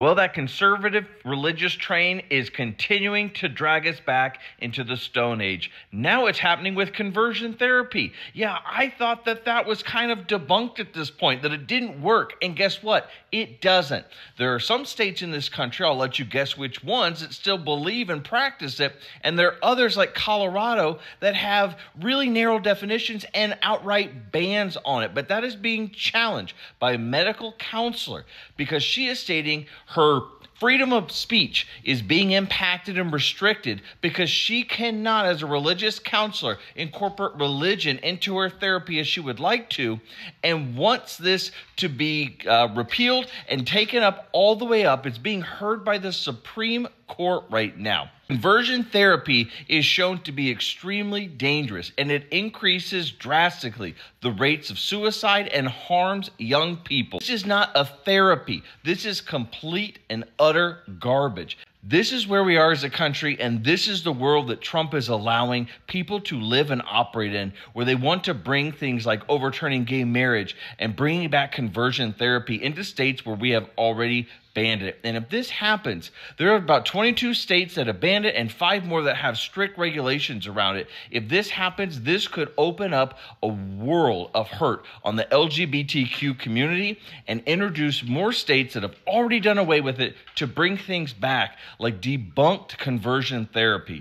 Well, that conservative religious train is continuing to drag us back into the Stone Age. Now it's happening with conversion therapy. Yeah, I thought that that was kind of debunked at this point, that it didn't work. And guess what? It doesn't. There are some states in this country, I'll let you guess which ones, that still believe and practice it. And there are others like Colorado that have really narrow definitions and outright bans on it. But that is being challenged by a medical counselor because she is stating her freedom of speech is being impacted and restricted because she cannot, as a religious counselor, incorporate religion into her therapy as she would like to, and wants this to be repealed and taken up all the way up. It's being heard by the Supreme Court right now. Conversion therapy is shown to be extremely dangerous, and it increases drastically the rates of suicide and harms young people. This is not a therapy. This is complete and utter garbage. This is where we are as a country, and this is the world that Trump is allowing people to live and operate in, where they want to bring things like overturning gay marriage and bringing back conversion therapy into states where we have already banned it. And if this happens, there are about 22 states that have banned it and 5 more that have strict regulations around it. If this happens, this could open up a world of hurt on the LGBTQ community and introduce more states that have already done away with it to bring things back, like debunked conversion therapy.